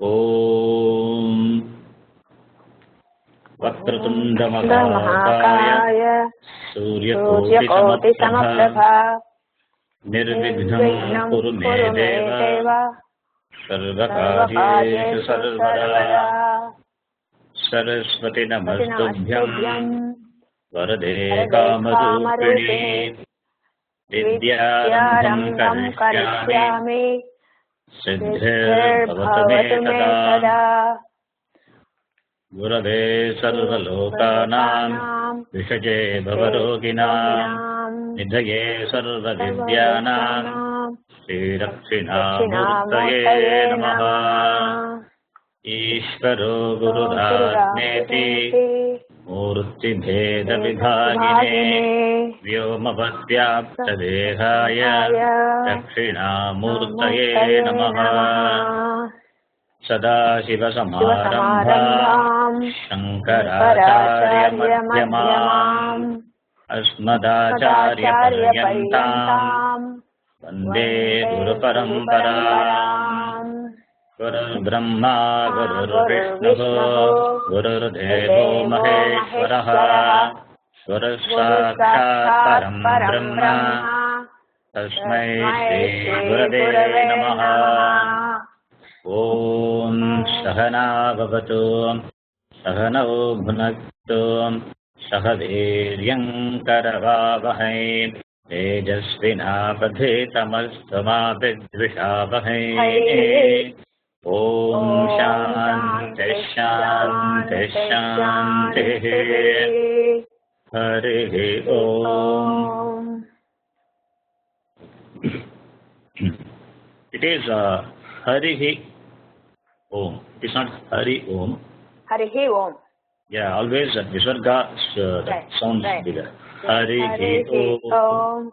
ॐ वक्रतुण्डमहाकाय सूर्यकोटिसमप्रभा निर्विघ्नं कुरु मे देव सर्वकार्येषु सर्वदा सरस्वती नमस्तुभ्यं वरदे कामरूपिणी विद्यारम्भं करिष्यामि सिद्धिर्भवतु मे सदा गुरवे सर्वलोकानां विषये भवरोगिणां निधये सर्वविद्यानां श्रीदक्षिणामूर्तये नमः। ईश्वरो गुरुरात्मेति मूर्तिभेदविभागिने व्योमवद्व्याप्तदेहाय दक्षिणामूर्तये नमः। सदाशिवसमारम्भां शङ्कराचार्यमध्यमाम् अस्मदाचार्यपर्यन्तां वन्दे गुरुपरम्पराम्। गुरुर्ब्रह्मा गुरुर्विष्णुः गुरुर्देवो महेश्वरः गुरुस्साक्षात् परं ब्रह्म तस्मै श्रीगुरवे नमः। ॐ सहना भवतु सहनौ भुनक्तु सह वीर्यङ्करवावहै तेजस्विनावधीतमस्तु मा विद्विषावहै। ॐ शान्तिः शान्तिः शान्तिः। हरिः ॐ। It is Harihi Om. It is not Hari Om. Harihi Om. Yeah, always Visvarga sounds bigger. Harihi Om.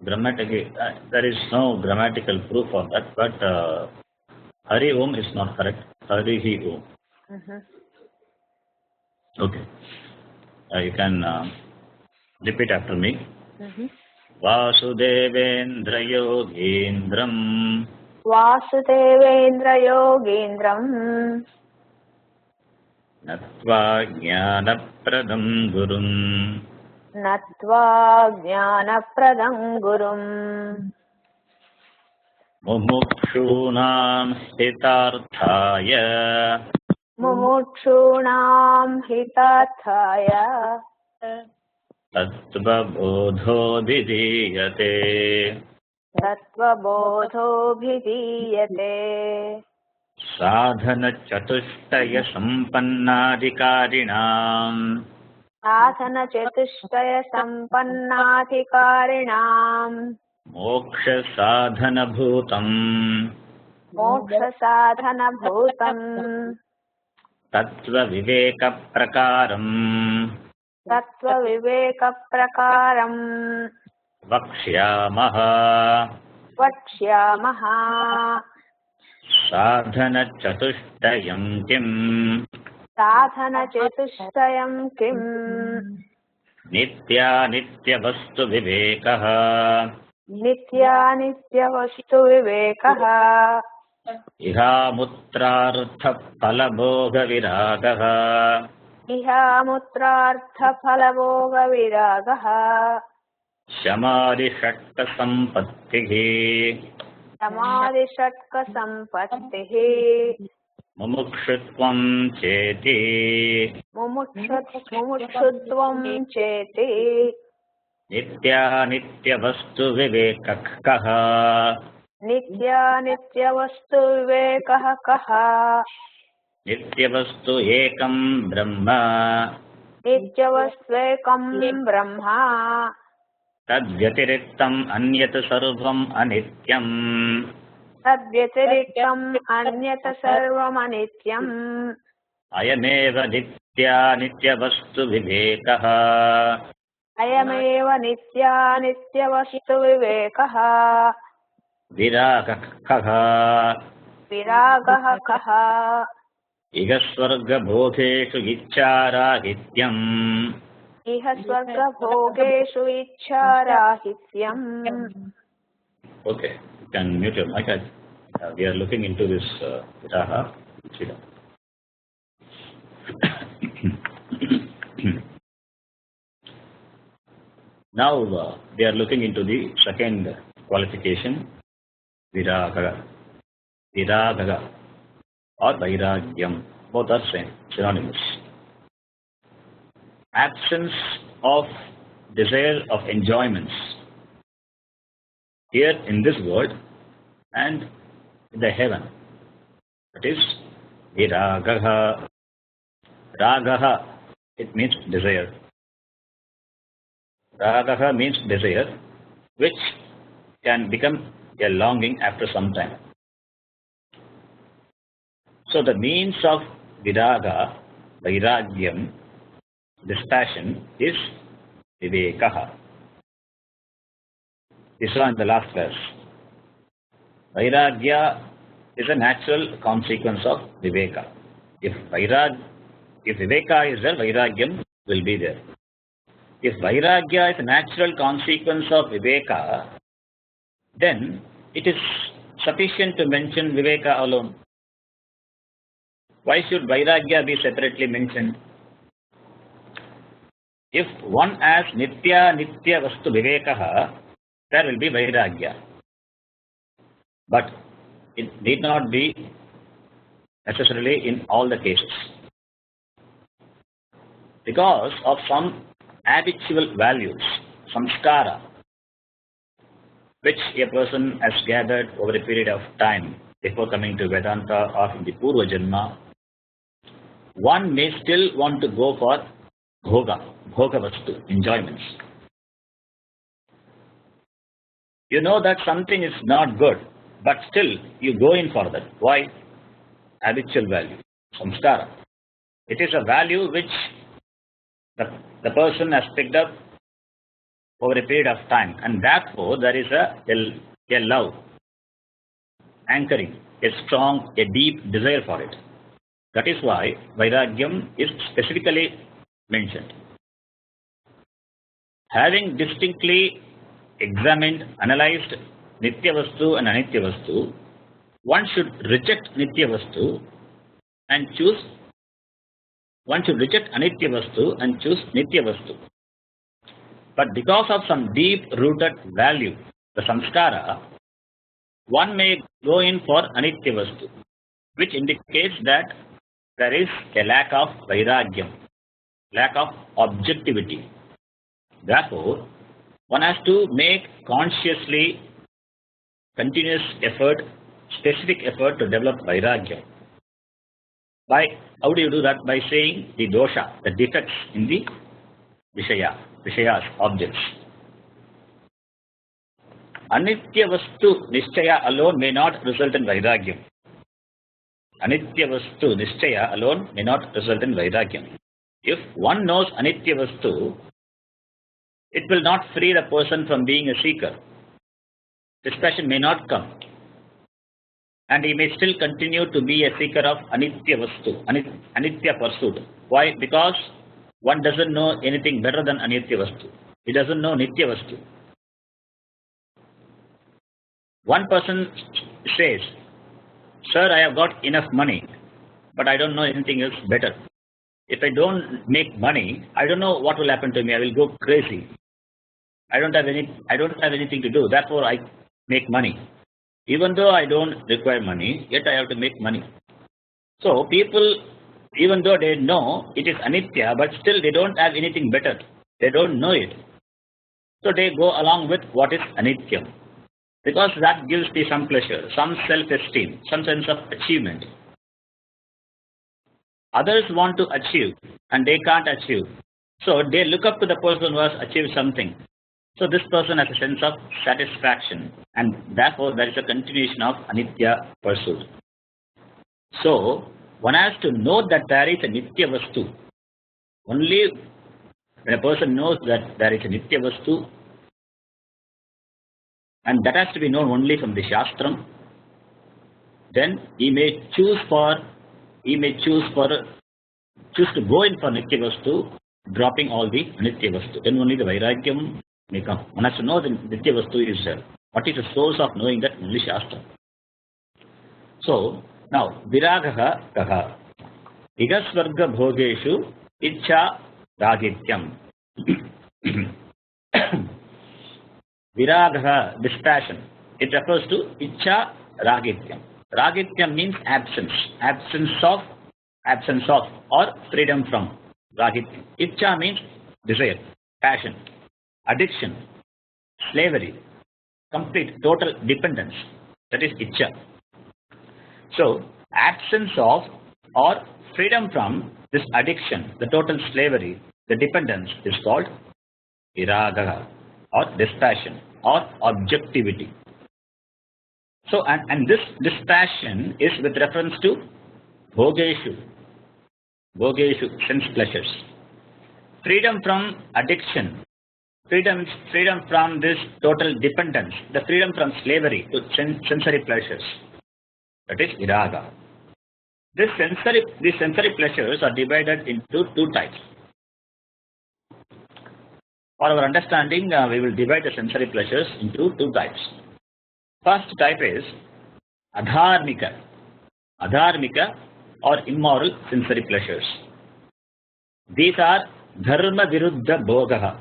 Grammatically, there is no grammatical proof of that, but Hari Om is not correct. Harihi Om. Okay. You can repeat after me. Vasudevendra Yogindram Vasudevendra Yogindram Nattva Jnanapradam Gurum Nattva Jnanapradam Gurum Mumukshunam Hitarthaya Mumukshunam Hitarthaya Tattvabodho Bhidiyate Tattvabodho Bhidiyate Sadhana Chatushtaya Sampannadhikarinam Sadhana Chatushtaya Sampannadhikarinam Moksha Sadhana Bhutam Moksha Sadhana Bhutam Tattva Viveka Prakaram Tattva Viveka Prakaram Vakshyamaha Vakshyamaha Sadhana Chatushtayam Kim Sadhana Chatushtayam Kim Nitya Nitya Vastu Vivekaha Nitya Nitya Vastu Vivekaha Iha Mutrartha Phalabhoga Viragaha Iha Mutrartha Phalabhoga Viragaha Samadhi Shatka Sampattihi Samadhi Shatka Sampattihi Mumukshutvam Cheti Mumukshutvam Cheti Nitya Nitya Vastu Vivekakaha Nitya Nitya Vastu Vivekaha Kaha Nitya Vastu Ekam Brahma Nitya Vastu Ekam Brahma Tadvyatiriktam Anyat Sarvam Anityam Tadvyatiriktam Anyata Sarvam Anityam Ayameva Nitya Nitya Vastu Vivekaha Ayameva Nitya Nitya Vastu Vivekaha Viragaha Viragaha Kaha Igasvarga Bodheshu Ichcharahityam Iha Swarga Bhogeshu Ichcharahityam. Okay, you can mute your mic. we are looking into this viraha. Now we are looking into the second qualification, viraga. Viragaga or vairagyam, both are same, synonymous. Absence of desire of enjoyments here in this world and in the heaven. That is viragaha. Ragaha, it means desire. Ragaha means desire, which can become a longing after some time. So the means of viraga, vairagyam, this passion is vivekaha. We saw in the last verse. Vairagya is a natural consequence of viveka. If viveka is there, vairagyam will be there. If vairagya is a natural consequence of viveka, then it is sufficient to mention viveka alone. Why should vairagya be separately mentioned? If one has nitya vastu vivekaha, there will be vairagya. But it need not be necessarily in all the cases. Because of some habitual values, samskara, which a person has gathered over a period of time before coming to Vedanta or in the Purva Janma, one may still want to go for bhoga vastu, enjoyments. You know that something is not good, but still you go in for that. Why? Habitual value, samskara. It is a value which the person has picked up over a period of time, and therefore there is a love, anchoring, a strong, a deep desire for it. That is why vairagyam is specifically mentioned. Having distinctly examined, analyzed nitya vastu and anitya vastu, one should reject nitya vastu and choose. One should reject anitya vastu and choose nitya vastu. But because of some deep-rooted value, the samskara, one may go in for anitya vastu, which indicates that there is a lack of vairagyam, lack of objectivity. Therefore, one has to make consciously continuous effort, specific effort to develop vairagyam. How do you do that? By saying the dosha, the defects in the vishayas, objects. Anitya vastu nishchaya alone may not result in vairagyam. Anitya vastu nishchaya alone may not result in vairagyam. If one knows anitya vastu, it will not free the person from being a seeker. This passion may not come. And he may still continue to be a seeker of anitya vastu, anitya pursuit. Why? Because one doesn't know anything better than anitya vastu. He doesn't know nitya vastu. One person says, "Sir, I have got enough money, but I don't know anything else better. If I don't make money, I don't know what will happen to me. I will go crazy. I don't have anything to do. Therefore, I make money. Even though I don't require money, yet I have to make money." So people, even though they know it is anitya, but still they don't have anything better. They don't know it. So they go along with what is anityam, because that gives me some pleasure, some self-esteem, some sense of achievement. Others want to achieve and they can't achieve. So they look up to the person who has achieved something. So this person has a sense of satisfaction, and therefore there is a continuation of anitya pursuit. So one has to know that there is a nitya vastu. Only when a person knows that there is a nitya vastu, and that has to be known only from the shastram, then he may choose to go in for nitya vastu, dropping all the anitya vastu. Then only the vairagyam may come. One has to know the nitya vastu is there. What is the source of knowing that? Only shastra. So now viragaha kaha. Igasvarga bhogeshu ichcha ragityam. Viragaha, dispassion. It refers to ichcha ragityam. Ragityam means absence. Absence of or freedom from. Ragityam. Ichcha means desire, passion, addiction, slavery, complete, total dependence. That is ichcha. So, absence of or freedom from this addiction, the total slavery, the dependence is called viragaha or dispassion or objectivity. So, and this dispassion is with reference to bhogeshu, sense pleasures. Freedom from addiction, freedom from this total dependence, the freedom from slavery to sensory pleasures. That is viraga. These sensory pleasures are divided into two types. For our understanding, we will divide the sensory pleasures into two types. First type is adharmika or immoral sensory pleasures. These are dharma viruddha bhogaha.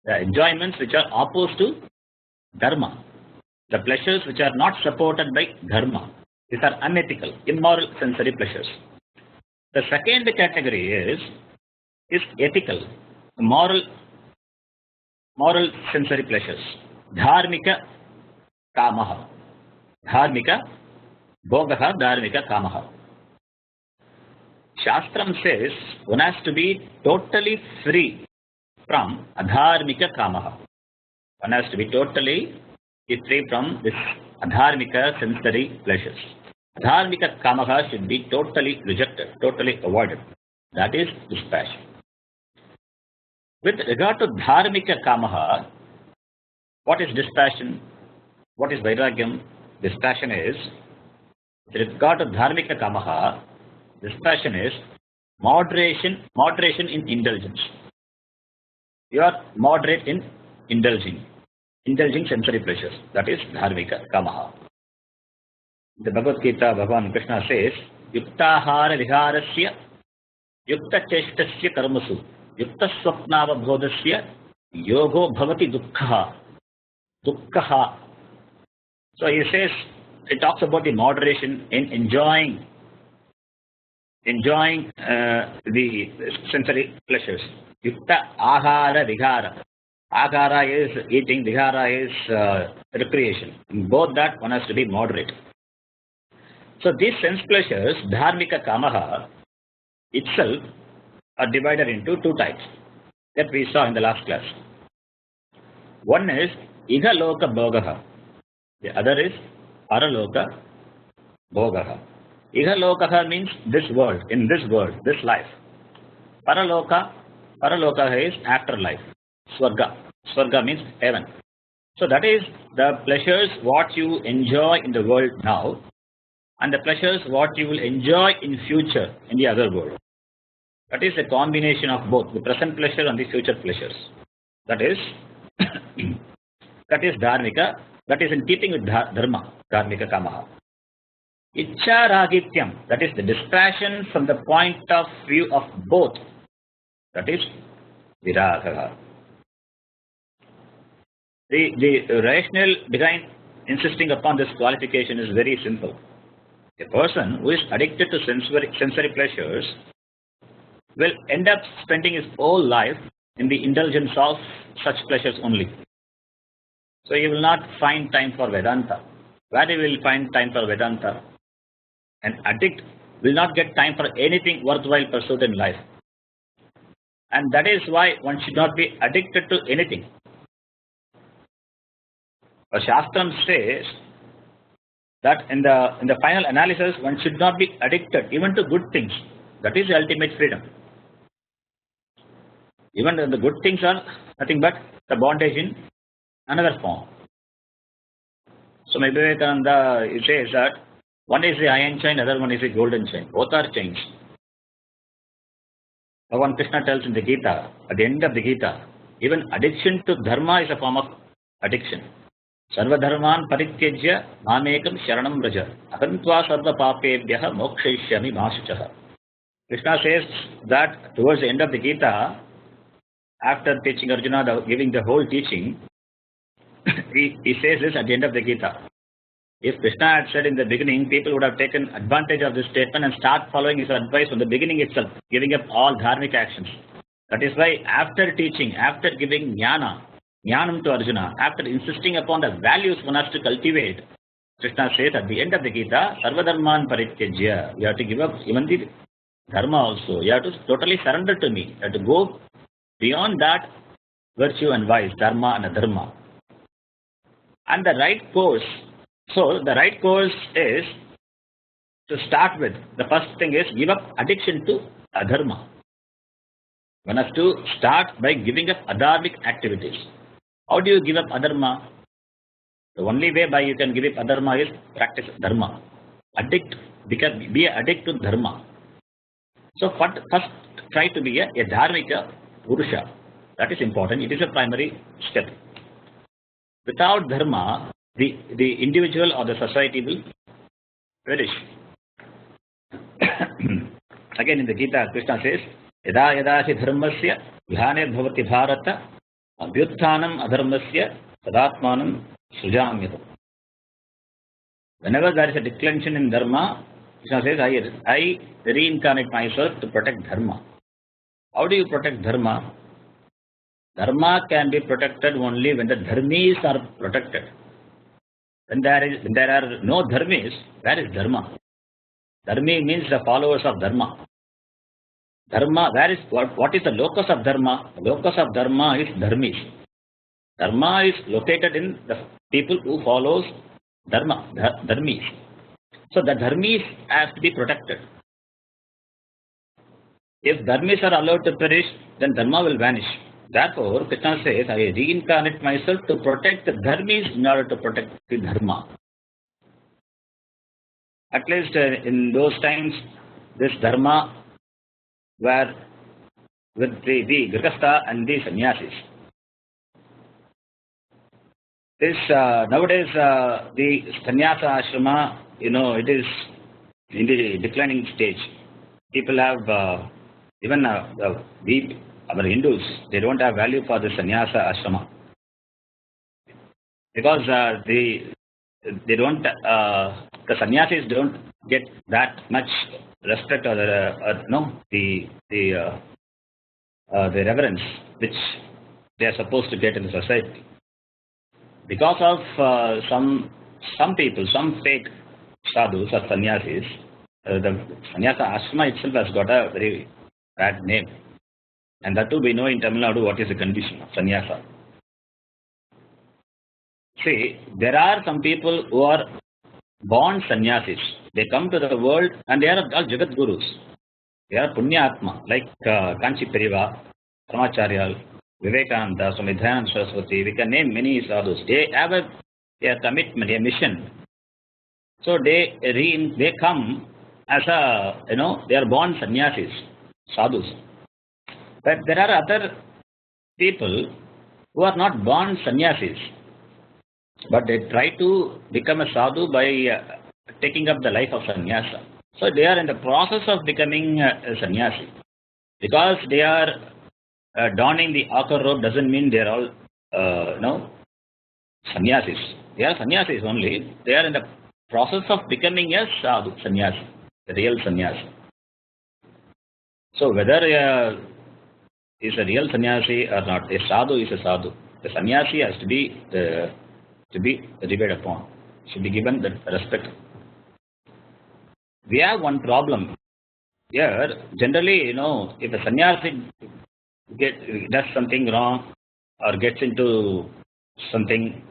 The enjoyments which are opposed to dharma. The pleasures which are not supported by dharma. These are unethical, immoral sensory pleasures. The second category is ethical, moral sensory pleasures. Dharmika kamaha. Dharmika bhogaha, dharmika kamaha. Shastram says one has to be totally free from adharmika kamaha. One has to be totally free from this adharmika sensory pleasures. Adharmika kamaha should be totally rejected, totally avoided. That is dispassion. With regard to dharmika kamaha, what is dispassion? What is vairagyam? Dispassion is, with regard to dharmika kamaha, dispassion is moderation in indulgence. You are moderate in indulging sensory pleasures. That is dharmika kamaha. The Bhagavad Gita, Bhagavan Krishna says, Yuktahara viharasya, yukta cheshtasya karmasu, yukta swapnava bodhasya, yogo bhavati dukkha. So he says, it talks about the moderation in enjoying the sensory pleasures. Yukta ahara vihara. Agara is eating, vihara is recreation. In both that, one has to be moderate. So these sense pleasures, dharmika kamaha, itself are divided into two types that we saw in the last class. One is igaloka bhogaha. The other is paraloka bhogaha. Igalokaha means this world, this life. Paraloka is afterlife. Swarga means heaven. So that is the pleasures what you enjoy in the world now and the pleasures what you will enjoy in future in the other world. That is a combination of both, the present pleasure and the future pleasures. That is dharmika, that is in keeping with dharma, dharmika kamaha. Ichcha ragityam, that is the dispassion from the point of view of both. That is viragaha. The rational behind insisting upon this qualification is very simple. A person who is addicted to sensory pleasures will end up spending his whole life in the indulgence of such pleasures only. So he will not find time for Vedanta. Where he will find time for Vedanta? An addict will not get time for anything worthwhile pursued in life. And that is why one should not be addicted to anything. The Shastram says that in the final analysis, one should not be addicted even to good things. That is the ultimate freedom. Even the good things are nothing but the bondage in another form. So maybe Vivekananda says that one is the iron chain, other one is the golden chain. Both are chains. Bhagavan Krishna tells in the Gita, at the end of the Gita, even addiction to dharma is a form of addiction. Sarvadharman parityajya mamekam sharanam vraja. Ahantva sarva papebhyaha mokshaishyami mashuchaha. Krishna says that towards the end of the Gita, after teaching Arjuna, giving the whole teaching, he says this at the end of the Gita. If Krishna had said in the beginning, people would have taken advantage of this statement and start following his advice from the beginning itself, giving up all dharmic actions. That is why after teaching, after giving jnanam to Arjuna, after insisting upon the values one has to cultivate, Krishna says at the end of the Gita, Sarvadharman parityajya, you have to give up even the dharma also. You have to totally surrender to me. You have to go beyond that virtue and vice, dharma and adharma. And the right course, so the right course is to start with. The first thing is give up addiction to adharma. One has to start by giving up adharmic activities. How do you give up adharma? The only way by you can give up adharma is practice dharma. Be an addict to dharma. So first try to be a dharmika purusha. That is important. It is a primary step. Without dharma, the individual or the society will perish. Again in the Gita, Krishna says, Yada yada hi dharmasya glane bhavati bharata abhyutthanam adharmasya sadatmanam sujamyata. Whenever there is a declension in dharma, Krishna says, I reincarnate myself to protect dharma. How do you protect dharma? Dharma can be protected only when the dharmis are protected. When there are no dharmis, where is dharma? Dharmi means the followers of dharma. Dharma, what is the locus of dharma? The locus of dharma is dharmis. Dharma is located in the people who follows dharma, dharmis. So the dharmis has to be protected. If dharmis are allowed to perish, then dharma will vanish. Therefore, Krishna says, I reincarnate myself to protect the dharmis in order to protect the dharma. At least in those times, this dharma were with the grihastha and the sannyasis. Nowadays, the sannyasa ashrama, it is in the declining stage. People have, even our Hindus, they don't have value for the sannyasa ashrama. Because they don't, the sannyasis don't get that much respect or the reverence which they are supposed to get in the society. Because of some people, some fake sadhus or sannyasis, the sannyasa ashrama itself has got a very bad name. And that too we know in Tamil Nadu what is the condition of sannyasa. See, there are some people who are born sannyasis. They come to the world and they are all Jagat Gurus. They are Punya Atma, like Kanchi Periva, Brahmacharya, Vivekananda, Swamidhananda Saraswati. We can name many sadhus. They have their commitment, their mission. So they come as they are born sannyasis, sadhus. But there are other people who are not born sannyasis, but they try to become a sadhu by taking up the life of sannyasa. So they are in the process of becoming a sannyasi. Because they are donning the akar robe doesn't mean they are all sannyasis. They are sannyasis only. They are in the process of becoming a sadhu, sannyasi, a real sannyasi. So whether is a real sannyasi or not, a sadhu is a sadhu. The sannyasi has to be revered upon, should be given that respect. We have one problem here. Generally, if a sannyasi does something wrong or gets into something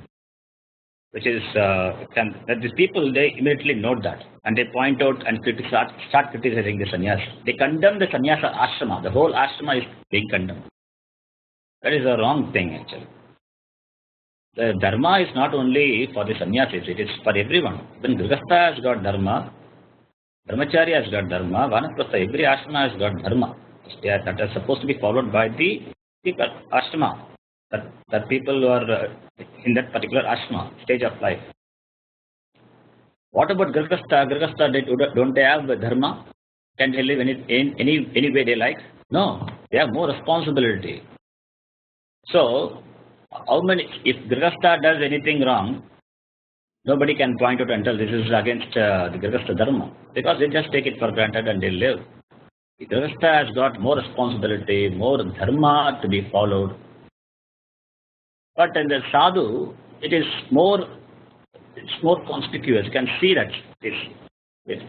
which is that these people, they immediately note that and they point out and start criticizing the sannyasa. They condemn the sannyasa ashrama. The whole ashrama is being condemned. That is a wrong thing actually. The dharma is not only for the sannyasis, it is for everyone. When grihastha has got dharma, brahmacharya has got dharma, vanaprastha, every ashrama has got dharma. That is supposed to be followed by the people, ashrama. that people who are in that particular ashma stage of life. What about Grihastha? Grihastha, don't they have dharma? Can they live any way they like? No, they have more responsibility. So, if Grihastha does anything wrong, nobody can point out and tell this is against the Grihastha dharma, because they just take it for granted and they live. The Grihastha has got more responsibility, more dharma to be followed. But in the sadhu, it's more conspicuous. You can see that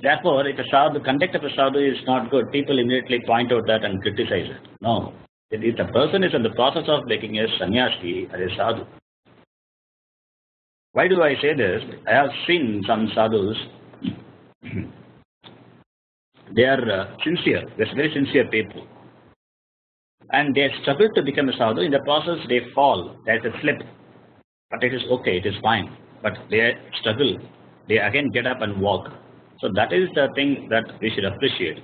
therefore, if the conduct of a sadhu is not good, people immediately point out that and criticize it. No. If the person is in the process of making a sannyasi or a sadhu. Why do I say this? I have seen some sadhus, they are sincere, they're very sincere people. And they struggle to become a sadhu. In the process, they fall, there's a slip. But it is okay, it is fine. But they struggle, they again get up and walk. So that is the thing that we should appreciate.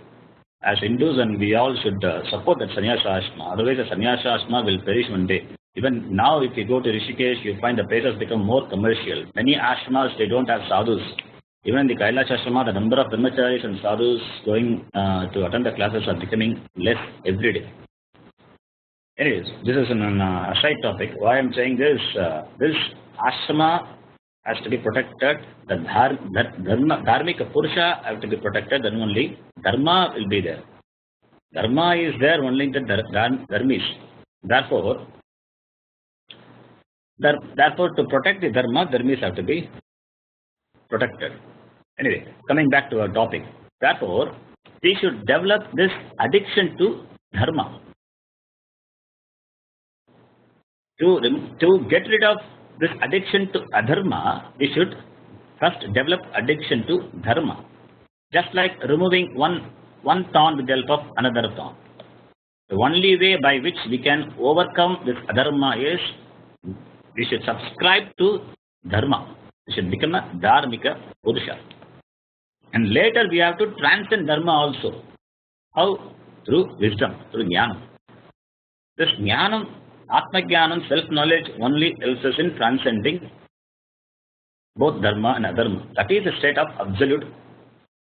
As Hindus, and we all should support that sannyasa ashma. Otherwise, the sannyasa ashma will perish one day. Even now, if you go to Rishikesh, you find the place has become more commercial. Many ashmas, they don't have sadhus. Even in the Kailash ashrama, the number of brahmacharis and sadhus going to attend the classes are becoming less every day. Anyways, this is an aside topic. Why I'm saying this, this ashrama has to be protected, the dharmika purusha have to be protected, then only dharma will be there. Dharma is there only in the dharmis. Therefore, to protect the dharma, dharmis have to be protected. Anyway, coming back to our topic. Therefore, we should develop this addiction to dharma. To get rid of this addiction to adharma, we should first develop addiction to dharma. Just like removing one thorn with the help of another thorn. The only way by which we can overcome this adharma is we should subscribe to dharma. We should become a dharmika purusha. And later we have to transcend dharma also. How? Through wisdom, through jnanam. This jnanam, atma-jnanam, self-knowledge only helps us in transcending both dharma and adharma. That is a state of absolute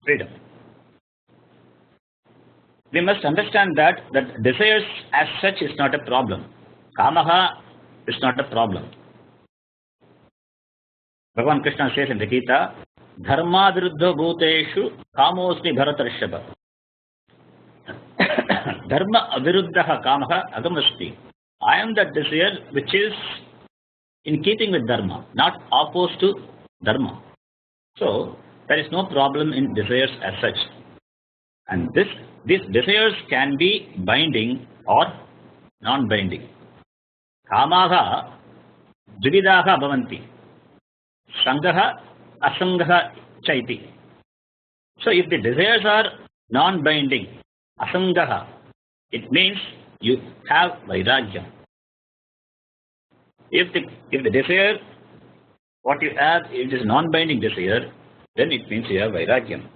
freedom. We must understand that desires as such is not a problem. Kamaha is not a problem. Bhagavan Krishna says in the Gita, Dharma viruddha bhuteshu kamosmi bharatarshava. Dharma aviruddha kamaha agamasti. I am that desire which is in keeping with dharma, not opposed to dharma. So, there is no problem in desires as such. And these desires can be binding or non-binding. Kamaha dvividaha bhavanti. Sangaha asangaha chaiti. So if the desires are non-binding, asangaha, it means you have vairagya. If the desire, what you have, if it is non-binding desire, then it means you have vairagyam.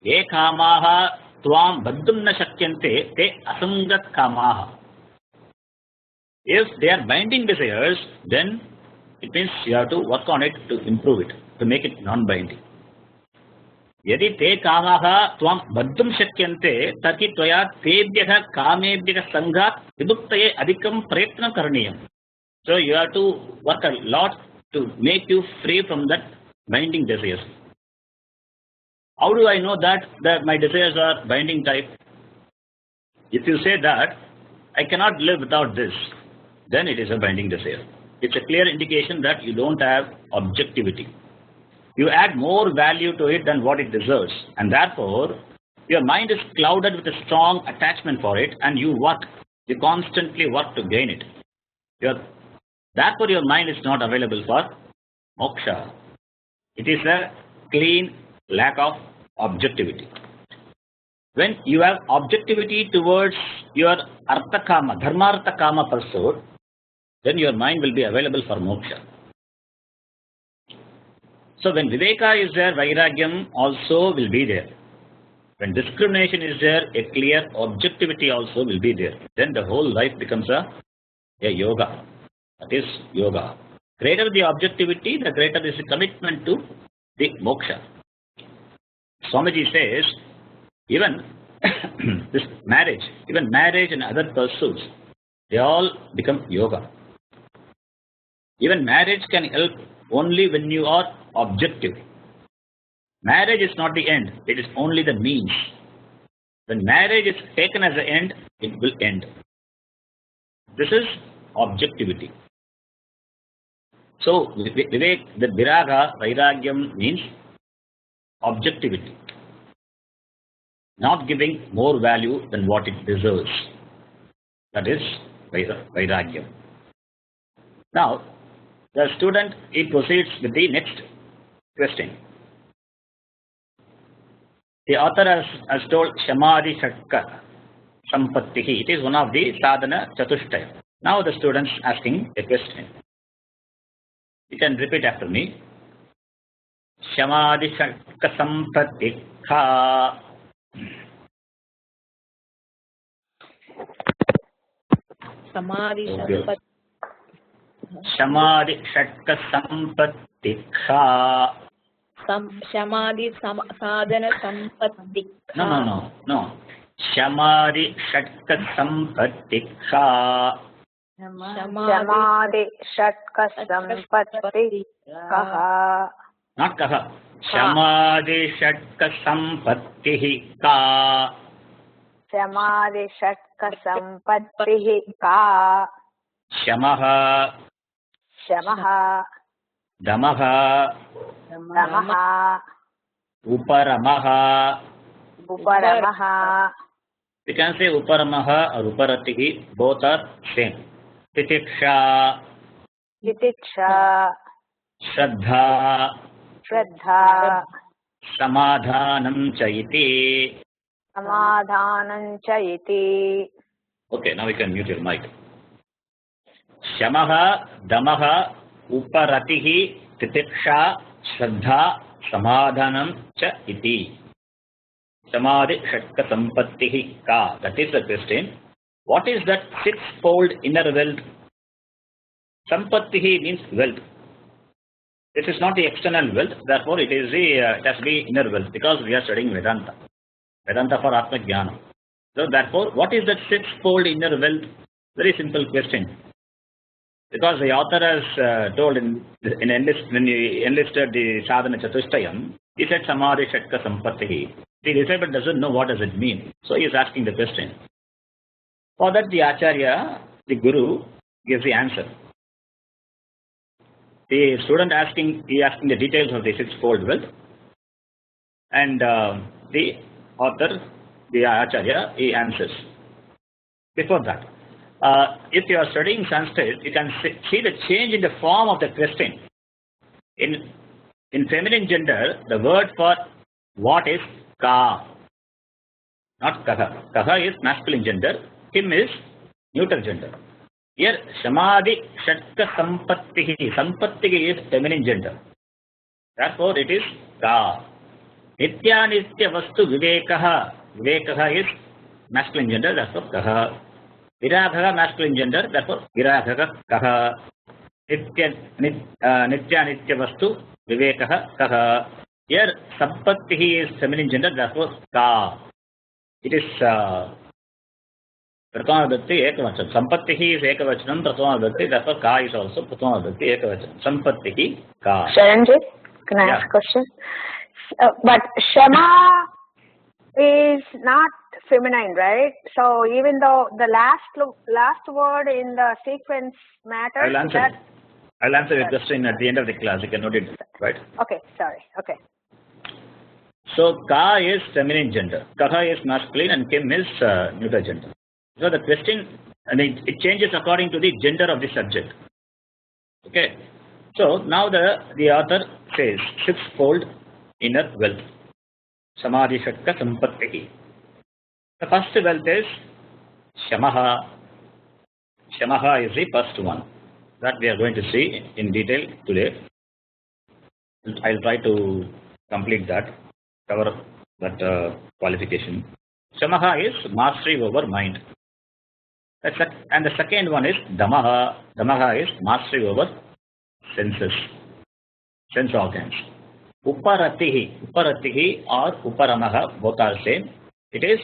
Ye kamaha tvam baddhum na shakyante te asangat kamaha. If they are binding desires, then it means you have to work on it to improve it, to make it non-binding. Yadi te kamaha tvam baddhum shakyante tarki tvaya tebhyah kamebhyah sangat vibhuktaye adhikam prayatna karaniyam. So you have to work a lot to make you free from that binding desires. How do I know that my desires are binding type? If you say that I cannot live without this, then it is a binding desire. It's a clear indication that you don't have objectivity. You add more value to it than what it deserves, and therefore your mind is clouded with a strong attachment for it, and you constantly work to gain it. Therefore your mind is not available for moksha. It is a clean lack of objectivity. When you have objectivity towards your arthakama, dharmarthakama pursuit, then your mind will be available for moksha. So when viveka is there, vairagyam also will be there. When discrimination is there, a clear objectivity also will be there. Then the whole life becomes a a yoga. That is yoga. Greater the objectivity, the greater is the commitment to the moksha. Swamiji says, even this marriage, even marriage and other pursuits, they all become yoga. Even marriage can help only when you are objective. Marriage is not the end, it is only the means. When marriage is taken as the end, it will end. This is objectivity. So, Vivek, the viraga, vairagyam means objectivity. Not giving more value than what it deserves. That is vairagyam. Now, the student, he proceeds with the next question. The author has told Shamadhi Shatka Sampattihi. It is one of the sadhana chatushtaya. Now the student's asking a question. You can repeat after me. Shamadhi Shatka Sampattikha. Shamadhi Shatka Sampattikha. Shamadhi sadhana sampattikha. No. Shamadhi Shatka Sampattikha. Shamadhi Shatka Sampattikha. Not kaha. Shamadhi Shatka Sampattihi ka. Shamadhi Shatka Sampattikha. Shamaha. Shamaha. Damaha. Damaha. Uparamaha. Uparamaha. We can say Uparamaha or Uparatihi, both are same. Titiksha. Titiksha. Shraddha. Shraddha. Samadhanam chaiti. Samadhanam chaiti. Okay, now we can mute your mic. Shamaha, Damaha, Uparatihi, Titiksha, Shraddha, Samadhanam cha iti. Samadhi Shatka Sampattihi ka. That is the question. What is that sixfold inner wealth? Sampattihi means wealth. This is not the external wealth, therefore it has to be inner wealth because we are studying Vedanta. Vedanta for Atma Jnana. So therefore, what is that sixfold inner wealth? Very simple question. Because the author has told when he enlisted the sadhana chatushtayam, he said Samadhi Shatka Sampattihi. The disciple doesn't know what does it mean. So he is asking the question. For that the Acharya, the Guru, gives the answer. The student asking the details of the sixfold wealth, and the author, the Acharya, he answers. Before that, if you are studying Sanskrit, you can see the change in the form of the question. In feminine gender, the word for what is ka, not kaha. Kaha is masculine gender, kim is neuter gender. Here, Samadhi Shatka Sampattihi. Sampattihi is feminine gender. Therefore, it is ka. Nitya Nitya Vastu Vivekaha. Vivekaha is masculine gender, therefore kaha. Viragha masculine gender, therefore viragha kaha. Nitya Nitya Vastu Vivekaha kaha. Here, Sampattihi is feminine gender, therefore ka. It is Pratama Vibhakti Ekavachanam. Sampattihi is Ekavachanam, Pratama Vibhakti, therefore ka is also Pratama Vibhakti Ekavachanam. Sampattihi ka. Sharanjit, can I ask a question? But Shama is not feminine, right? So even though the last word in the sequence matters, I'll answer your question at the end of the class. You can note it, right? Okay, sorry. Okay. So ka is feminine gender, kaha is masculine, and kim is neuter gender. So the question, and it changes according to the gender of the subject. Okay. So now the author says sixfold inner wealth. Samadhi Shatka Sampattihi. The first wealth is Shamaha. Shamaha is the first one that we are going to see in detail today. I'll try to complete that, cover that qualification. Shamaha is mastery over mind. And the second one is damaha. Damaha is mastery over senses, sense organs. Uparatihi or uparamaha, both are same. It is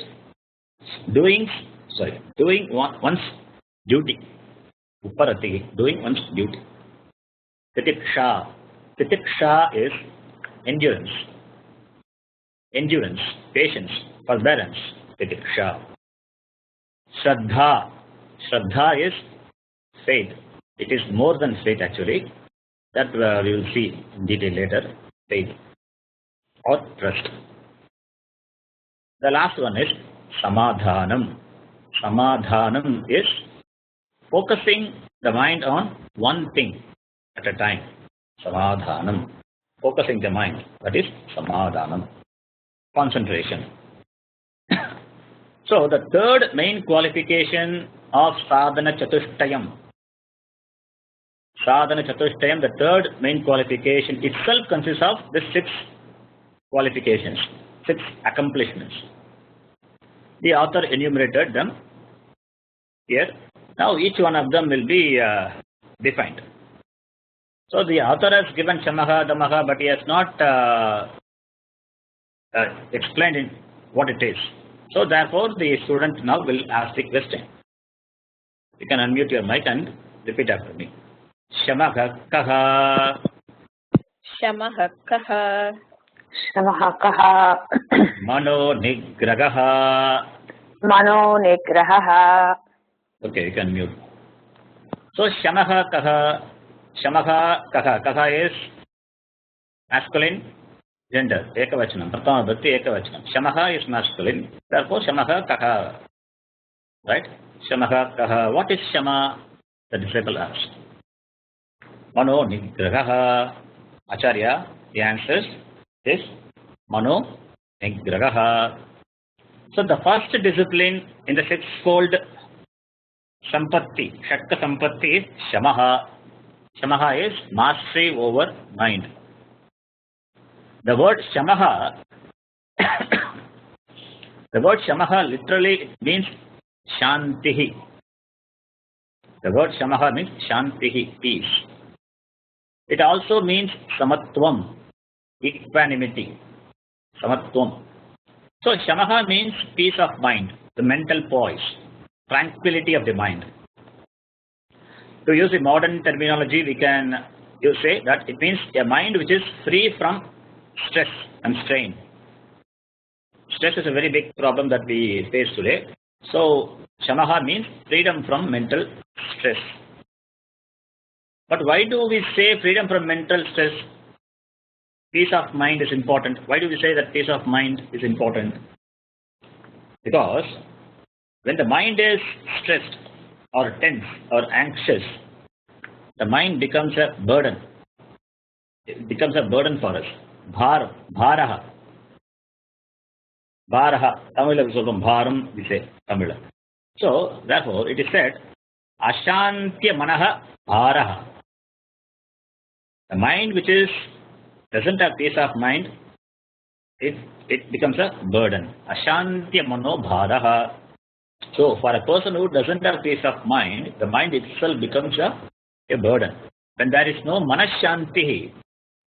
doing one's duty. Uparatihi, doing one's duty. Titiksha is endurance, patience, forbearance. Titiksha. Shraddha is faith. It is more than faith actually. That we will see in detail later. Faith or trust. The last one is samadhanam. Samadhanam is focusing the mind on one thing at a time. Samadhanam. Focusing the mind. That is samadhanam. Concentration. So the third main qualification of sadhana chatushtayam. Sadhana chatushtayam, the third main qualification itself consists of the 6 qualifications, 6 accomplishments. The author enumerated them here. Now each one of them will be defined. So the author has given shamaha, damaha, but he has not explained in what it is. So therefore the student now will ask the question. You can unmute your mic and repeat after me. Shamaha kaha. Shamaha kaha. Shamaha kaha. Mano nigraha. Mano nigraha. Okay, you can mute. So shamaha kaha. Shamaha kaha. Kaha is masculine gender. Ekavachanam. Pratama bhakti ekavachanam. Shamaha is masculine. Therefore shamaha kaha. Right? Shamaha kaha. What is shama? The disciple asked. Mano nigraha. Acharya, he answers this. Mano nigraha. So the first discipline in the 6-fold sampatti, shakka sampatti is shamaha. Shamaha is mastery over mind. The word shamaha, literally means shantihi. The word shamaha means shantihi, peace. It also means samatvam, equanimity. Samatvam. So shamaha means peace of mind, the mental poise, tranquility of the mind. To use the modern terminology, we can say that it means a mind which is free from stress and strain. Stress is a very big problem that we face today. So shamaha means freedom from mental stress. But why do we say freedom from mental stress? Peace of mind is important. Why do we say that peace of mind is important? Because when the mind is stressed or tense or anxious, the mind becomes a burden. It becomes a burden for us. Bharaha. Tamil we say bharam, we say Tamil. So therefore it is said ashantya manaha bharaha. The mind which doesn't have peace of mind, it becomes a burden. Ashantya mano bharaha. So for a person who doesn't have peace of mind, the mind itself becomes a burden. When there is no manashantihi,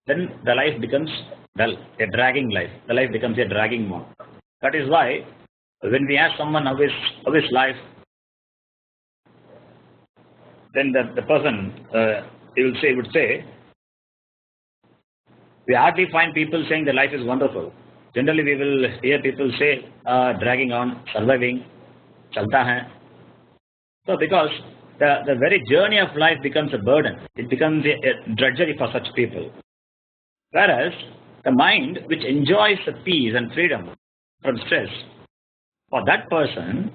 then the life becomes dull, a dragging life. The life becomes a dragging one. That is why when we ask someone how is life, then the person would say, we hardly find people saying the life is wonderful. Generally we will hear people say dragging on, surviving, chalta hai. So because the very journey of life becomes a burden, it becomes a drudgery for such people. Whereas the mind which enjoys the peace and freedom from stress, for that person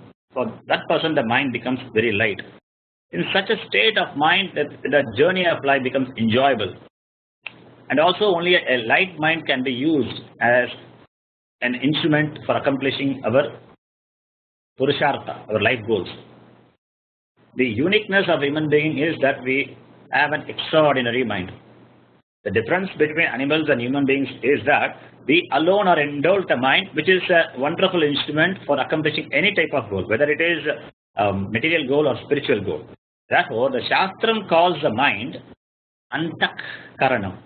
the mind becomes very light. In such a state of mind, the journey of life becomes enjoyable. And also only a light mind can be used as an instrument for accomplishing our purushartha, our life goals. The uniqueness of human being is that we have an extraordinary mind. The difference between animals and human beings is that we alone are endowed with a mind which is a wonderful instrument for accomplishing any type of goal, whether it is material goal or spiritual goal. Therefore, the Shastram calls the mind Antak Karanam.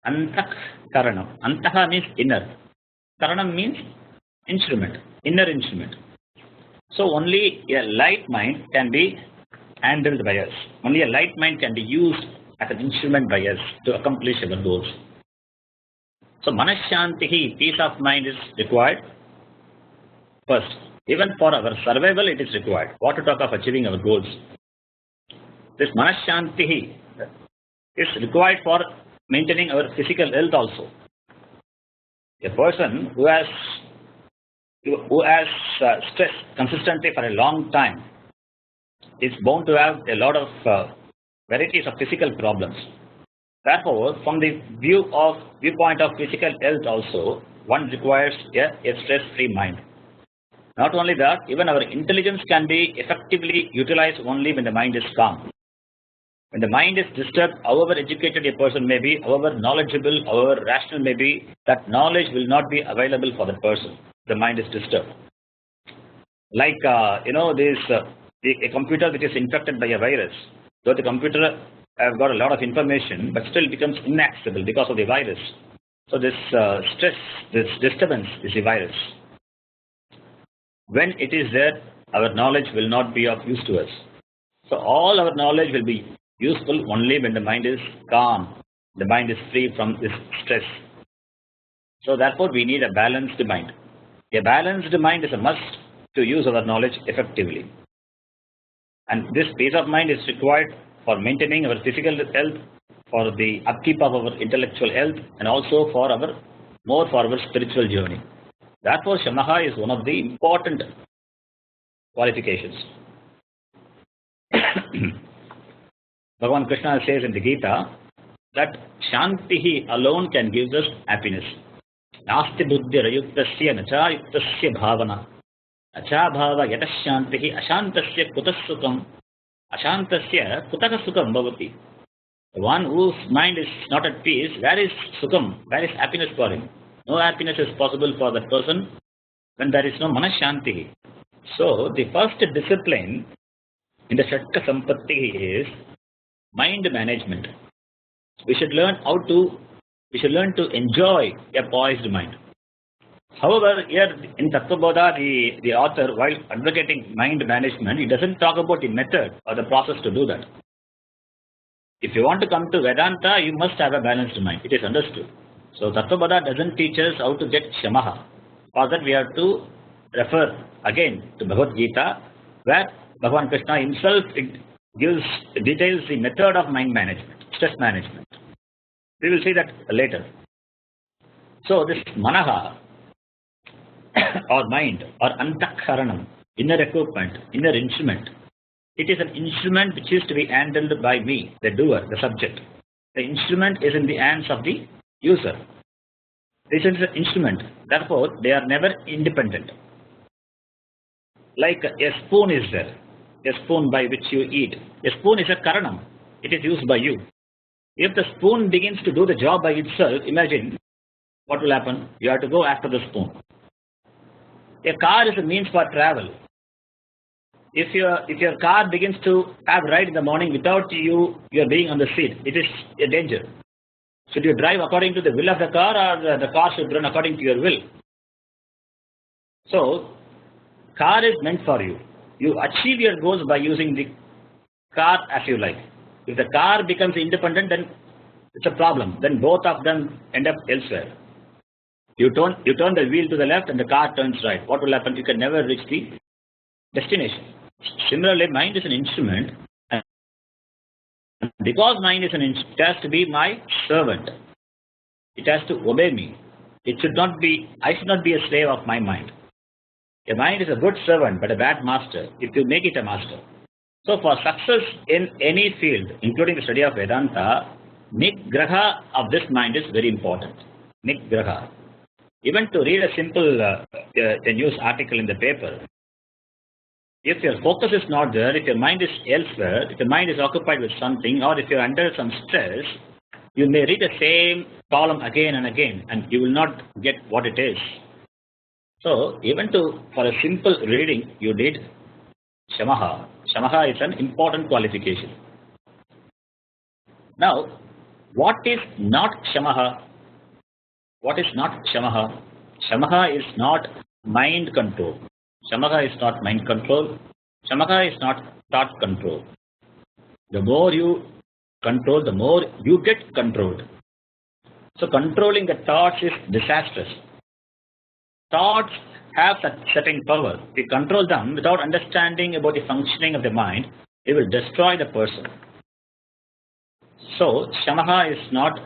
Antak Karanam. Antaha means inner. Karanam means instrument, inner instrument. So only a light mind can be handled by us. Only a light mind can be used as an instrument by us to accomplish our goals. So Manashantihi, peace of mind is required first. Even for our survival it is required. What to talk of achieving our goals. This Manashantihi is required for maintaining our physical health also. A person who has stress consistently for a long time is bound to have a lot of varieties of physical problems. Therefore, from the viewpoint of physical health also, one requires a stress-free mind. Not only that, even our intelligence can be effectively utilized only when the mind is calm. When the mind is disturbed, however educated a person may be, however knowledgeable, however rational may be, that knowledge will not be available for the person. The mind is disturbed. Like, a computer which is infected by a virus, though the computer has got a lot of information, but still becomes inaccessible because of the virus. So this stress, this disturbance is the virus. When it is there, our knowledge will not be of use to us. So all our knowledge will be useful only when the mind is calm, the mind is free from this stress. So therefore we need a balanced mind. A balanced mind is a must to use our knowledge effectively. And this peace of mind is required for maintaining our physical health, for the upkeep of our intellectual health, and also for our spiritual journey. Therefore, Shamaha is one of the important qualifications. Bhagavan Krishna says in the Gita that Shantihi alone can give us happiness. Nasti buddhi rayuktasya nacha yuktasya bhavana. Acha bhava yatashantihi ashantasya kutasukam. Ashantasya kutakasukam bhavati. The one whose mind is not at peace, where is sukam? Where is happiness for him? No happiness is possible for that person when there is no manashanti. So the first discipline in the Shatka Sampatti is mind management. We should learn to enjoy a poised mind. However, here in Tattvabodha, the author, while advocating mind management, he doesn't talk about the method or the process to do that. If you want to come to Vedanta, you must have a balanced mind. It is understood. So Tattvabodha doesn't teach us how to get Shamaha. For that we have to refer again to Bhagavad Gita, where Bhagavan Krishna himself details the method of mind management, stress management. We will see that later. So this Manaha or mind or Antakharanam, inner equipment, inner instrument, it is an instrument which is to be handled by me, the doer, the subject. The instrument is in the hands of the user. This is an instrument, therefore they are never independent. Like a spoon is there, a spoon by which you eat. A spoon is a karanam, it is used by you. If the spoon begins to do the job by itself, imagine what will happen. You have to go after the spoon. A car is a means for travel. If your car begins to have ride in the morning without you being on the seat, it is a danger. Should you drive according to the will of the car, or the car should run according to your will? So, car is meant for you. You achieve your goals by using the car as you like. If the car becomes independent, then it's a problem. Then both of them end up elsewhere. You turn the wheel to the left and the car turns right. What will happen? You can never reach the destination. Similarly, mind is an instrument, and because mind is an instrument, it has to be my servant. It has to obey me. I should not be a slave of my mind. A mind is a good servant but a bad master if you make it a master. So for success in any field, including the study of Vedanta, Nigraha of this mind is very important. Nigraha. Even to read a simple a news article in the paper, if your focus is not there, if your mind is elsewhere, if your mind is occupied with something, or if you're under some stress, you may read the same column again and again, and you will not get what it is. So even for a simple reading, you need Shamaha. Shamaha is an important qualification. Now, what is not Shamaha? What is not Shamaha? Shamaha is not mind control. Shamaha is not mind control. Shamaha is not thought control. The more you control, the more you get controlled. So controlling the thoughts is disastrous. Thoughts have certain power. If you control them without understanding about the functioning of the mind, it will destroy the person. So Shamaha is not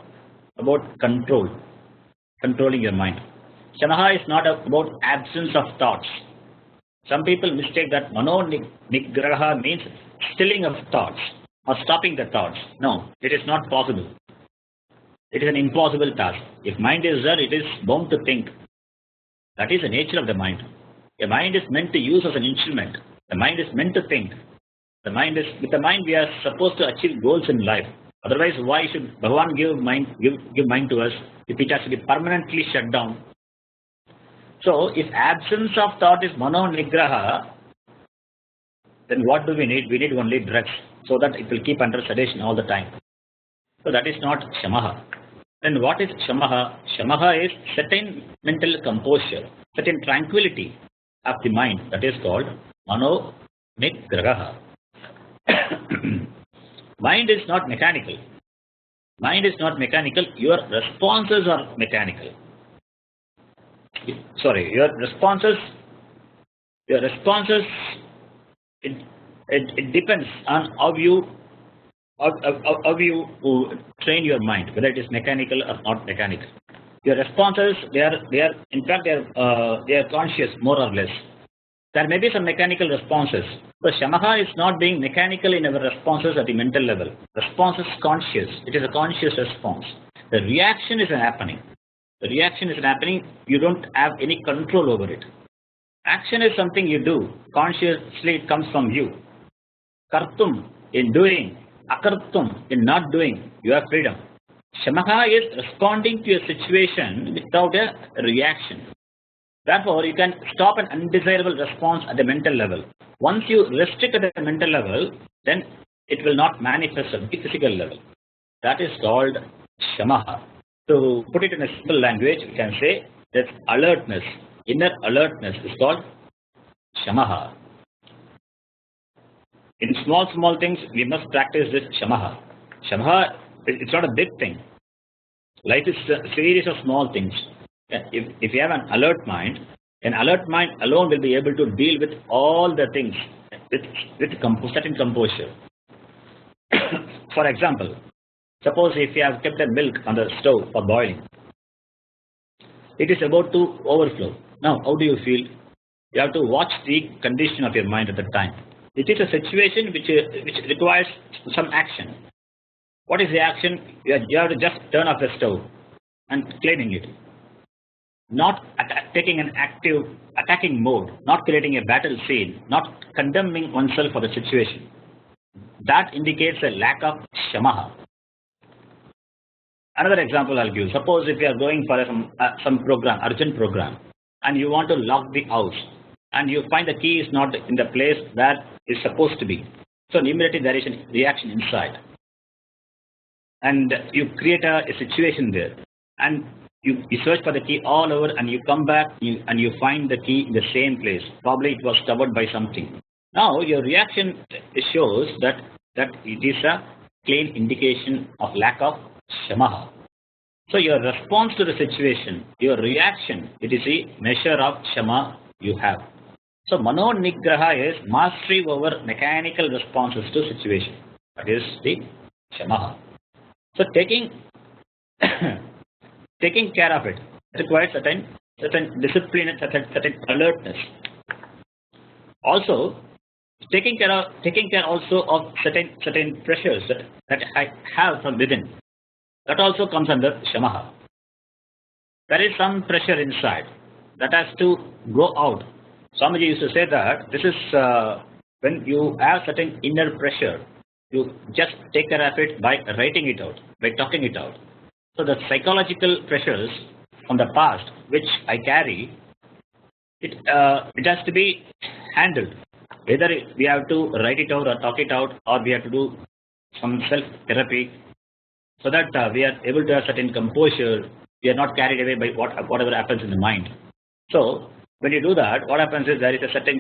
about controlling your mind. Shamaha is not about absence of thoughts. Some people mistake that mano nigraha means stilling of thoughts or stopping the thoughts. No, it is not possible. It is an impossible task. If mind is there, it is bound to think. That is the nature of the mind. The mind is meant to use as an instrument. The mind is meant to think. With the mind we are supposed to achieve goals in life. Otherwise, why should Bhagavan give mind to us if it has to be permanently shut down? So, if absence of thought is mano nigraha, then what do we need? We need only drugs, so that it will keep under sedation all the time. So that is not Shamaha. Then what is Shamaha? Shamaha is certain mental composure, certain tranquility of the mind. That is called mano nigraha. Mind is not mechanical. Mind is not mechanical. Your responses are mechanical. Sorry, your responses. It depends on how you train your mind, whether it is mechanical or not mechanical. Your responses, they are conscious more or less. There may be some mechanical responses, but Shamaha is not being mechanical in our responses at the mental level. Response is conscious. It is a conscious response. The reaction is happening. The reaction is happening. You don't have any control over it. Action is something you do. Consciously it comes from you. Kartum in doing. Akartum in not doing. You have freedom. Shamaha is responding to a situation without a reaction. Therefore, you can stop an undesirable response at the mental level. Once you restrict at the mental level, then it will not manifest at the physical level. That is called Shamaha. To put it in a simple language, we can say that alertness, inner alertness is called Shamaha. In small things, we must practice this Shamaha. Shamaha, it's not a big thing. Life is a series of small things. If you have an alert mind alone will be able to deal with all the things with certain composure. For example, suppose if you have kept the milk on the stove for boiling, it is about to overflow. Now, how do you feel? You have to watch the condition of your mind at the time. It is a situation which requires some action. What is the action? You have to just turn off the stove and cleaning it. Not taking an active attacking mode, not creating a battle scene, not condemning oneself for the situation. That indicates a lack of Shamaha. Another example I'll give. Suppose if you are going for some program, urgent program, and you want to lock the house, and you find the key is not in the place where it's supposed to be. So immediately there is a reaction inside. And you create a situation there. And you search for the key all over and you come back and you find the key in the same place. Probably it was covered by something. Now your reaction shows that it is a plain indication of lack of Shamaha. So your response to the situation, your reaction, it is a measure of Shama you have. So Mano Nigraha is mastery over mechanical responses to situation. That is the Shamaha. So taking care of it requires certain discipline and certain alertness. Also, taking care also of certain pressures that I have from within. That also comes under Shamaha. There is some pressure inside that has to go out. Swamiji used to say that this is when you have certain inner pressure, you just take care of it by writing it out, by talking it out. So the psychological pressures from the past, which I carry, it has to be handled. Whether we have to write it out or talk it out, or we have to do some self-therapy, so that we are able to have certain composure, we are not carried away by whatever happens in the mind. So, when you do that, what happens is there is a certain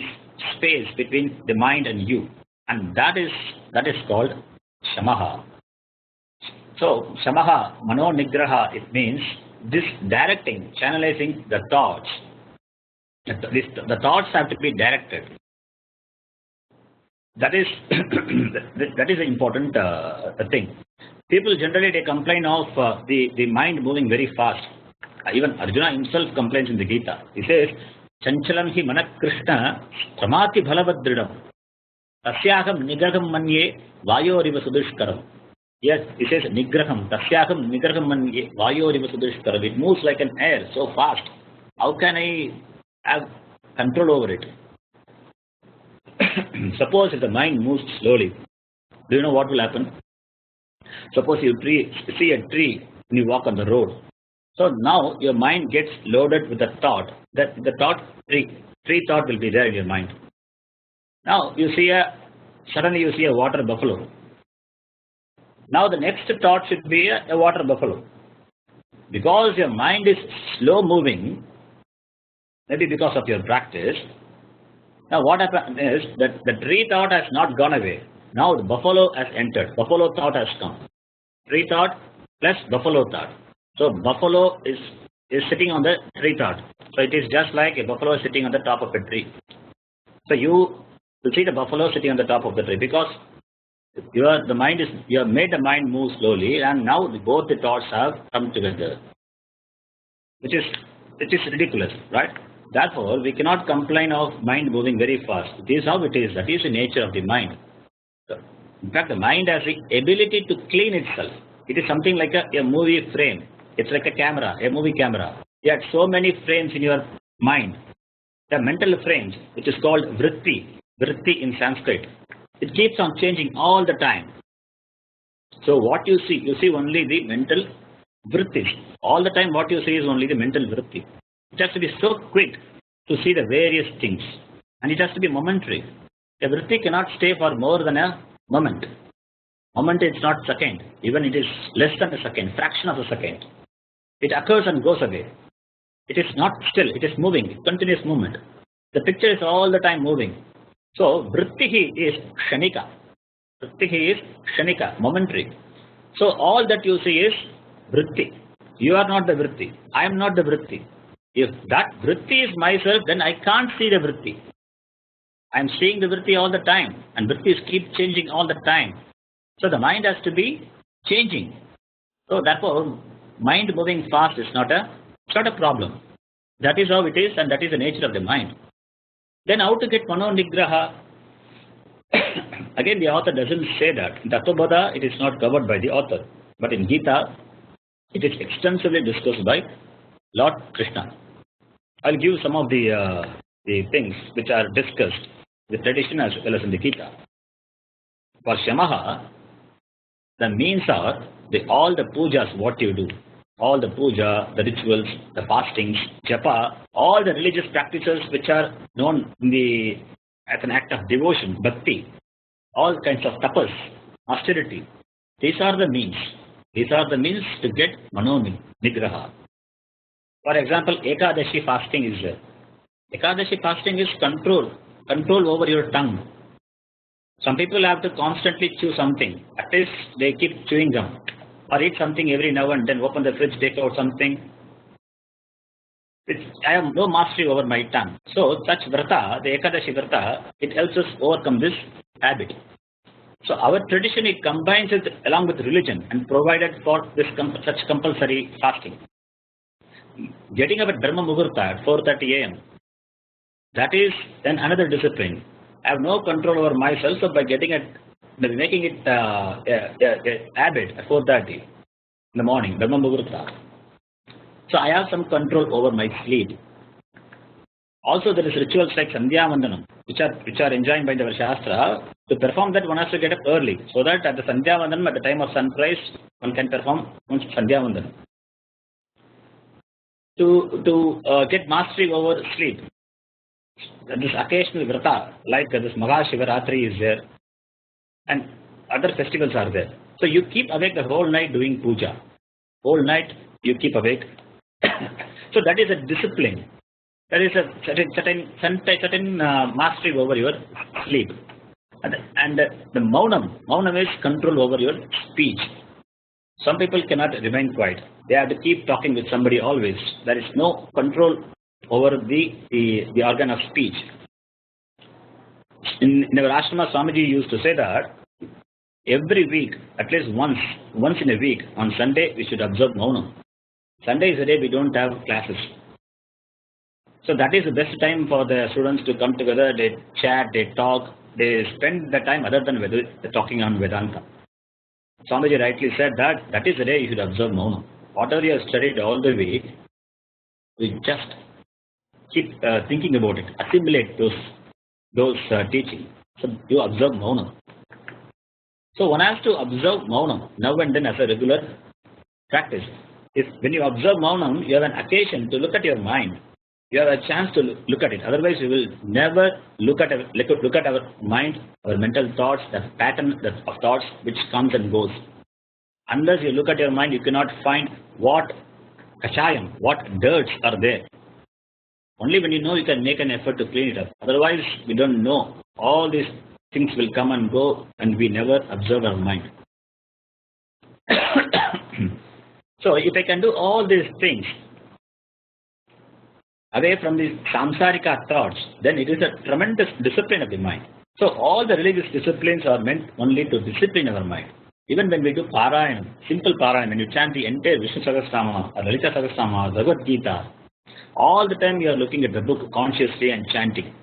space between the mind and you, and that is called shamaha. So, shamaha, mano nigraha, it means this directing, channelizing the thoughts. The thoughts have to be directed. That is that is an important thing. People generally they complain of the mind moving very fast. Even Arjuna himself complains in the Gita. He says, "Chanchalam hi manak Krishna stramati bhalavadridam tasyaham nigraham manye vayoriva sudushkaram." Yes, he says nigraham, tasyaham nigraham manye vayoriva sudushkaram. It moves like an air so fast. How can I have control over it? Suppose if the mind moves slowly, do you know what will happen? Suppose you see a tree when you walk on the road. So now your mind gets loaded with the thought that the tree thought will be there in your mind. Now suddenly you see a water buffalo. Now the next thought should be a water buffalo. Because your mind is slow moving, maybe because of your practice. Now what happens is that the tree thought has not gone away. Now the buffalo has entered. Buffalo thought has come. Tree thought plus buffalo thought. So buffalo is sitting on the tree thought. So it is just like a buffalo is sitting on the top of a tree. So you will see the buffalo sitting on the top of the tree because you have made the mind move slowly, and now both the thoughts have come together, which is ridiculous, right? Therefore, we cannot complain of mind moving very fast. It is how it is. That is the nature of the mind. In fact, the mind has the ability to clean itself. It is something like a movie frame. It's like a movie camera. You have so many frames in your mind. The mental frames, which is called vritti in Sanskrit. It keeps on changing all the time. So what you see only the mental vrittis. All the time what you see is only the mental vritti. It has to be so quick to see the various things. And it has to be momentary. A vritti cannot stay for more than a moment. Moment is not second. Even it is less than a second, fraction of a second. It occurs and goes away. It is not still. It is moving. Continuous movement. The picture is all the time moving. So, vrittihi is kshanika. Vrittihi is kshanika, momentary. So, all that you see is vritti. You are not the vritti. I am not the vritti. If that vritti is myself, then I can't see the vritti. I am seeing the vritti all the time, and vrittis keep changing all the time. So, the mind has to be changing. So, therefore, mind moving fast is not a problem. That is how it is, and that is the nature of the mind. Then how to get mano nigraha? Again, the author doesn't say that. In Tattvabodha, it is not covered by the author. But in Gita, it is extensively discussed by Lord Krishna. I'll give some of the things which are discussed in the tradition as well as in the Gita. For Shamaha, the means are all the pujas, what you do. All the puja, the rituals, the fastings, japa, all the religious practices which are known as an act of devotion, bhakti, all kinds of tapas, austerity. These are the means. These are the means to get mano nigraha. For example, Ekadashi fasting is there. Ekadashi fasting is control over your tongue. Some people have to constantly chew something. At least they keep chewing gum. Or eat something every now and then, open the fridge, take out something. I have no mastery over my tongue. So such vrata, the Ekadashi vrata, it helps us overcome this habit. So our tradition, it combines it along with religion and provided for this such compulsory fasting. Getting up at Brahma Muhurta at 4:30 a.m., that is then another discipline. I have no control over myself, so by making it a habit at 4:30 in the morning, Brahma Muhurta. So I have some control over my sleep. Also, there is rituals like Sandhya Vandanam, which are enjoined by the Shastra. To perform that, one has to get up early, so that at the Sandhya Vandanam, at the time of sunrise, one can perform Sandhya Vandanam. To get mastery over sleep. this occasional vrata, like this Mahashivaratri is there, and other festivals are there. So you keep awake the whole night doing puja. Whole night you keep awake. So that is a discipline. That is a certain mastery over your sleep. And the maunam is control over your speech. Some people cannot remain quiet. They have to keep talking with somebody always. There is no control over the organ of speech. In our ashrama, Swamiji used to say that every week, at least once in a week, on Sunday, we should observe maunam. Sunday is the day we don't have classes. So that is the best time for the students to come together. They chat, they talk, they spend the time other than talking on Vedanta. Swamiji rightly said that is the day you should observe maunam. Whatever you have studied all the week, we just keep thinking about it, assimilate those teachings. So you observe maunam. So one has to observe maunam now and then as a regular practice. When you observe maunam, you have an occasion to look at your mind. You have a chance to look at it. Otherwise, you will never look at our mind, our mental thoughts, the pattern of thoughts which comes and goes. Unless you look at your mind, you cannot find what kashayam, what dirts are there. Only when you know, you can make an effort to clean it up. Otherwise, we don't know. All these things will come and go, and we never observe our mind. So, if I can do all these things away from the samsarika thoughts, then it is a tremendous discipline of the mind. So, all the religious disciplines are meant only to discipline our mind. Even when we do Parayanam, simple Parayanam, when you chant the entire Vishnu Sahasranama, or Lalita Sahasranama, or Bhagavad Gita, all the time you are looking at the book consciously and chanting.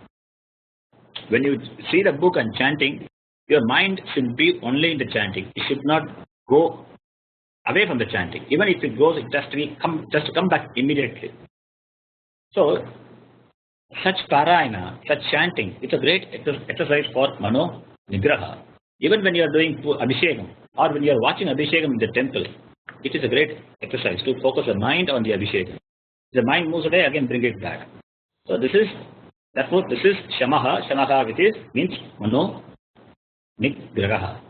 When you see the book and chanting, your mind should be only in the chanting. It should not go away from the chanting. Even if it goes, it has to come back immediately. So, such Parayana, such chanting, it's a great exercise for Mano Nigraha. Even when you are doing Abhishekam, or when you are watching Abhishekam in the temple, it is a great exercise to focus the mind on the Abhishekam. The mind moves away, again bring it back. So this is Shamaha. Shamaha, which means Mano Nigraha.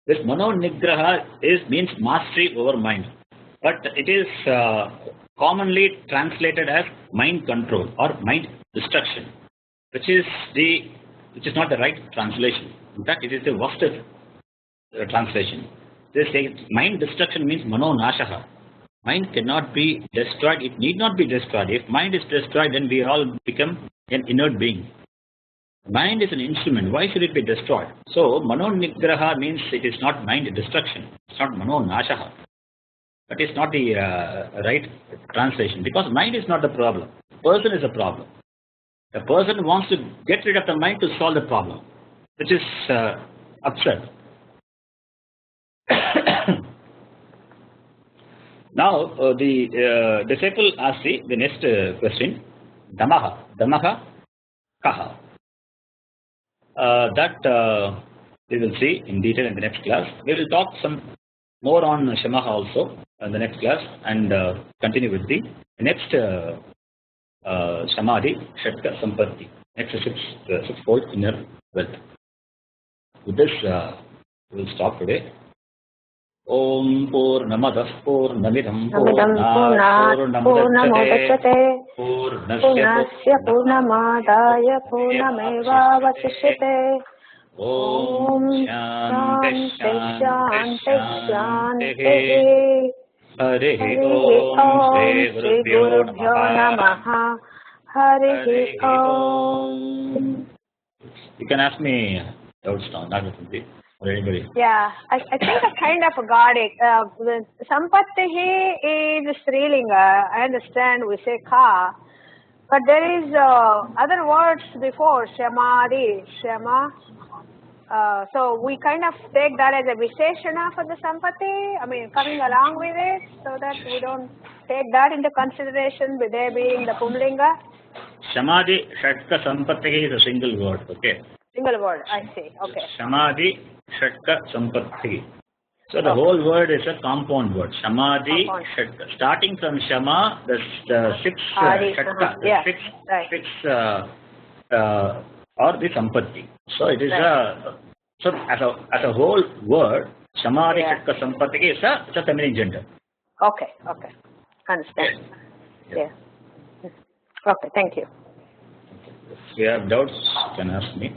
This Mano Nigraha means mastery over mind. But it is commonly translated as mind control or mind destruction, which is not the right translation. In fact, it is the worst translation. This mind destruction means Mano Nashaha. Mind cannot be destroyed. It need not be destroyed. If mind is destroyed, then we all become an inert being. Mind is an instrument. Why should it be destroyed? So, Mano Nigraha means it is not mind destruction. It's not Mano Nashaha. That is not the right translation, because mind is not the problem. Person is a problem. The person wants to get rid of the mind to solve the problem, which is absurd. Now, the disciple asks the next question, Damaha Kaha. That we will see in detail in the next class. We will talk some more on Shamaha also in the next class, and continue with the next Samadhi, Shatka, Sampatti, next sixfold inner wealth. With this, we will stop today. Om Purnamadah Purnamidam Purnamudachyate Purnasya Purnamadaya Purnamevavasishyate. Om Shanti Shanti Shanti. Harihi Om Shri Gurubhyo Namaha. Harihi Om. You can ask me doubts now, not or anybody. Yeah, I think I kind of got it. Sampattihi is Strilinga. I understand we say Ka, but there is other words before Samadhi, Shama. So we kind of take that as a Visheshana for the Sampatti. I mean, coming along with it, so that we don't take that into consideration with there being the Pumlinga. Samadhi, Shatka, Sampatti is a single word. Okay. Single word. I see. Okay. Samadhi, Shatka, Sampatti. So the whole word is a compound word. Samadhi, Shatka. Starting from Shama, the six Shatka, the six or the Sampatti. So it is so as a whole word, Samadhi, Shatka, Sampatti is a feminine gender. Okay. Understand. Yeah. Okay, thank you. If you have doubts, you can ask me.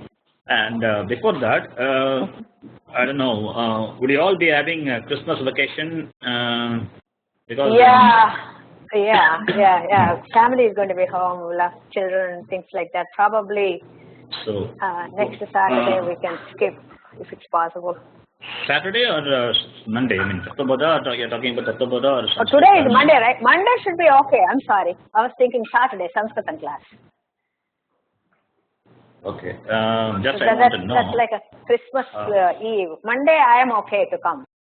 And before that, I don't know, would you all be having a Christmas vacation? Because family is going to be home. We'll have children, things like that. Probably so, next Saturday we can skip if it's possible. Saturday or Monday? I mean, Tattvabodha, you're talking about Tattvabodha or something? Today is Monday, right? Monday should be okay. I'm sorry. I was thinking Saturday, Sanskritam class. Okay. I want to know. That's like a Christmas Eve. Monday I am okay to come.